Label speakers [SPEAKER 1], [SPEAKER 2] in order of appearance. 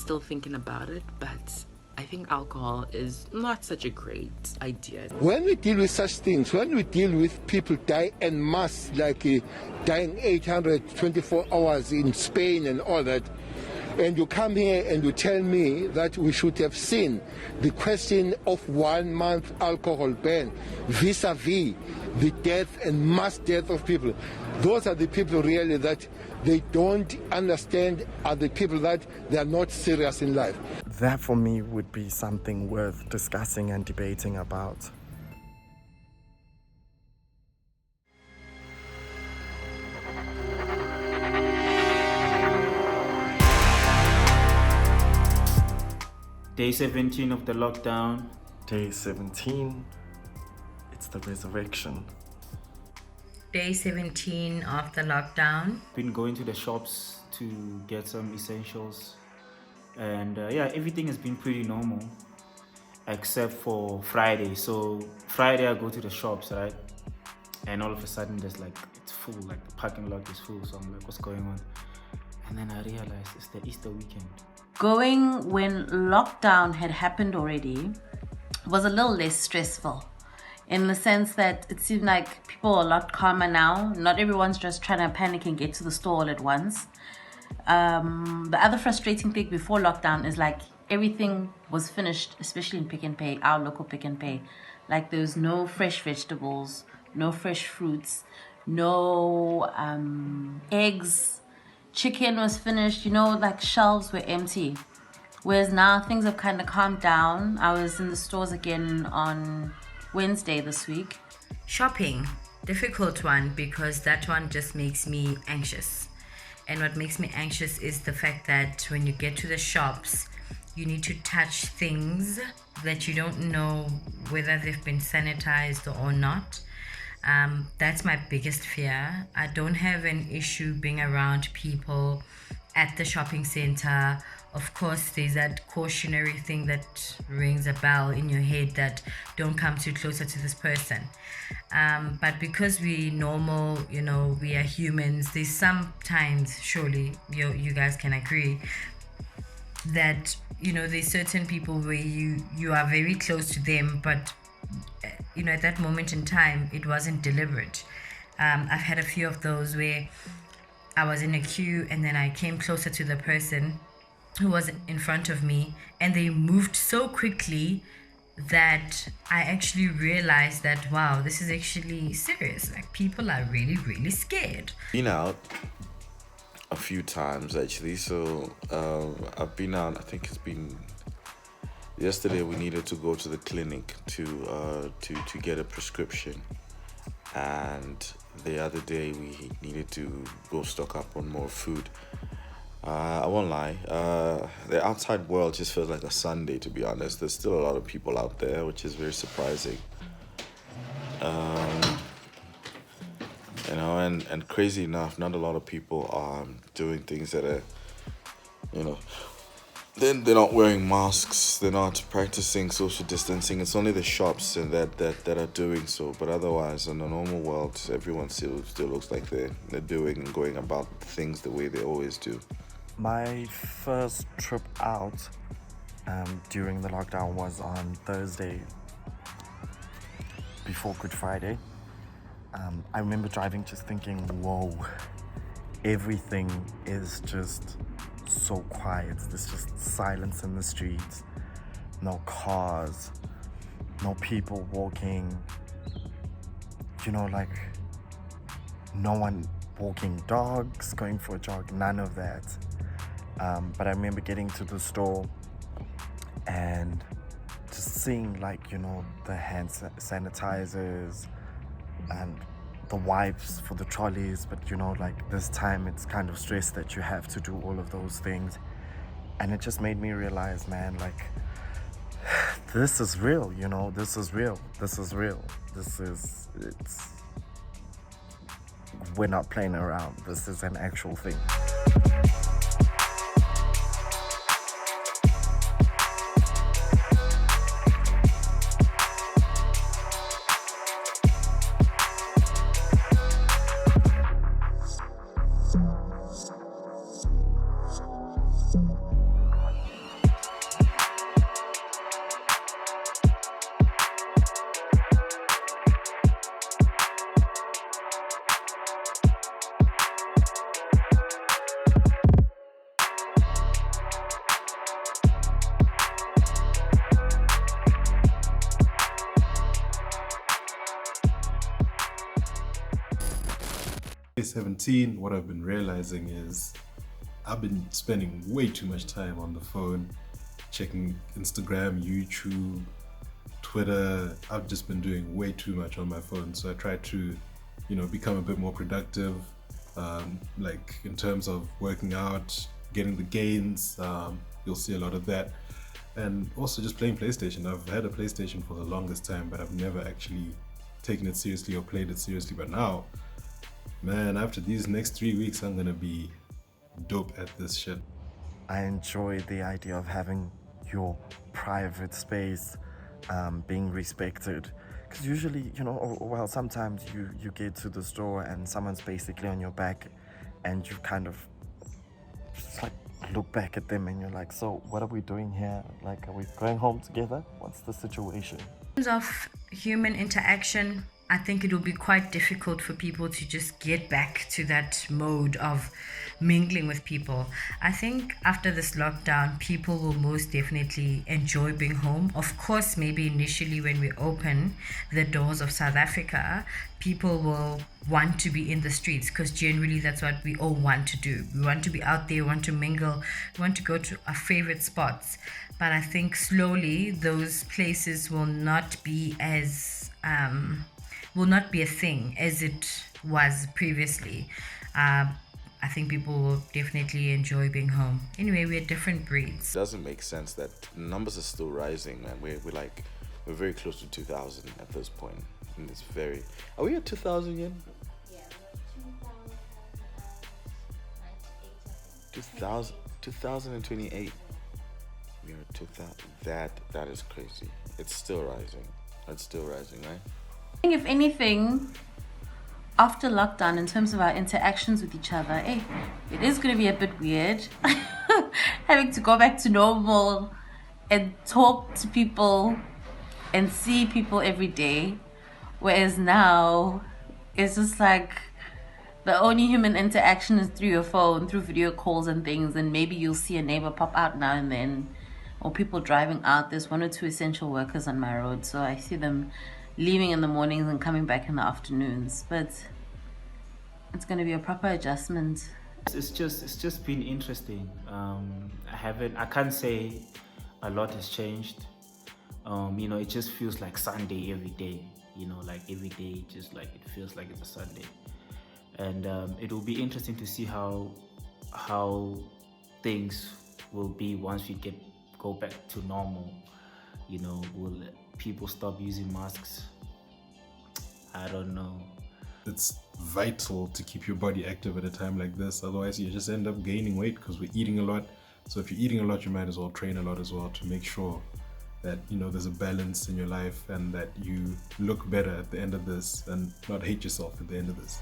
[SPEAKER 1] still thinking about it, but I think alcohol is not such a great idea.
[SPEAKER 2] When we deal with such things, when we deal with people die en masse, like dying 824 hours in Spain and all that, and you come here and you tell me that we should have seen the question of 1 month alcohol ban vis-a-vis the death and mass death of people. Those are the people really that they don't understand, are the people that they are not serious in life.
[SPEAKER 3] That for me would be something worth discussing and debating about.
[SPEAKER 4] Day 17 of the lockdown.
[SPEAKER 3] Day 17, it's the resurrection.
[SPEAKER 5] Day 17 of the lockdown.
[SPEAKER 4] Been going to the shops to get some essentials. And everything has been pretty normal except for Friday. So Friday I go to the shops, right? And all of a sudden it's full, like the parking lot is full. So I'm like, what's going on? And then I realized it's the Easter weekend.
[SPEAKER 5] Going when lockdown had happened already was a little less stressful, in the sense that it seemed like people are a lot calmer now. Not everyone's just trying to panic and get to the store all at once. The other frustrating thing before lockdown is like everything was finished, especially in Pick n Pay, our local Pick n Pay. Like there was no fresh vegetables, no fresh fruits, no eggs. Chicken was finished, like shelves were empty. Whereas now things have kind of calmed down. I was in the stores again on Wednesday this week. Shopping, difficult one, because that one just makes me anxious. And what makes me anxious is the fact that when you get to the shops, you need to touch things that you don't know whether they've been sanitized or not. That's my biggest fear. I don't have an issue being around people at the shopping center. Of course, there's that cautionary thing that rings a bell in your head that don't come too closer to this person. But because we're normal, we are humans, there's sometimes, surely you guys can agree, that, there's certain people where you are very close to them, but at that moment in time, it wasn't deliberate. I've had a few of those where I was in a queue and then I came closer to the person who was in front of me, and they moved so quickly that I actually realized that, wow, this is actually serious. Like, people are really, really scared.
[SPEAKER 6] Been out a few times actually, so I've been out, I think it's been yesterday. We needed to go to the clinic to get a prescription, and the other day we needed to go stock up on more food. I won't lie, the outside world just feels like a Sunday, to be honest. There's still a lot of people out there, which is very surprising. And crazy enough, not a lot of people are doing things that are, then they're not wearing masks, they're not practicing social distancing. It's only the shops and that are doing so. But otherwise, in the normal world, everyone still looks like they're doing and going about things the way they always do.
[SPEAKER 3] My first trip out during the lockdown was on Thursday, before Good Friday. I remember driving just thinking, whoa, everything is just so quiet. There's just silence in the streets, no cars, no people walking, no one walking dogs, going for a jog, none of that. But I remember getting to the store and just seeing the hand sanitizers and the wipes for the trolleys, but this time it's kind of stress that you have to do all of those things. And it just made me realize, man, this is real, this is real. We're not playing around. This is an actual thing.
[SPEAKER 7] 17, what I've been realizing is I've been spending way too much time on the phone, checking Instagram, YouTube, Twitter. I've just been doing way too much on my phone. So I try to, become a bit more productive, like in terms of working out, getting the gains. You'll see a lot of that. And also just playing PlayStation. I've had a PlayStation for the longest time, but I've never actually taken it seriously or played it seriously. But now, man, after these next 3 weeks, I'm gonna be dope at this shit.
[SPEAKER 3] I enjoy the idea of having your private space being respected. Because usually, sometimes you get to the store and someone's basically on your back and you kind of just like look back at them and you're like, so what are we doing here? Like, are we going home together? What's the situation?
[SPEAKER 5] In terms of human interaction, I think it will be quite difficult for people to just get back to that mode of mingling with people. I think after this lockdown, people will most definitely enjoy being home. Of course, maybe initially when we open the doors of South Africa, people will want to be in the streets because generally that's what we all want to do. We want to be out there, we want to mingle, we want to go to our favorite spots. But I think slowly those places will not be as will not be a thing as it was previously. I think people will definitely enjoy being home. Anyway, we're different breeds.
[SPEAKER 6] It doesn't make sense that numbers are still rising, man. We're very close to 2,000 at this point. And it's very... Are we at 2,000 yet?
[SPEAKER 8] Yeah,
[SPEAKER 6] 2028. We are 2,000. That is crazy. It's still rising. It's still rising, right?
[SPEAKER 5] I think if anything, after lockdown, in terms of our interactions with each other, it is going to be a bit weird having to go back to normal and talk to people and see people every day. Whereas now, it's just like the only human interaction is through your phone, through video calls and things, and maybe you'll see a neighbor pop out now and then, or people driving out. There's 1 or 2 essential workers on my road, so I see them leaving in the mornings and coming back in the afternoons. But it's going to be a proper adjustment.
[SPEAKER 4] It's just been interesting. I can't say a lot has changed. It just feels like Sunday every day. Like every day, just like it feels like it's a Sunday. And it will be interesting to see how things will be once we go back to normal. Will people stop using masks? I don't know.
[SPEAKER 7] It's vital to keep your body active at a time like this. Otherwise, you just end up gaining weight because we're eating a lot. So if you're eating a lot, you might as well train a lot as well to make sure that, there's a balance in your life and that you look better at the end of this and not hate yourself at the end of this.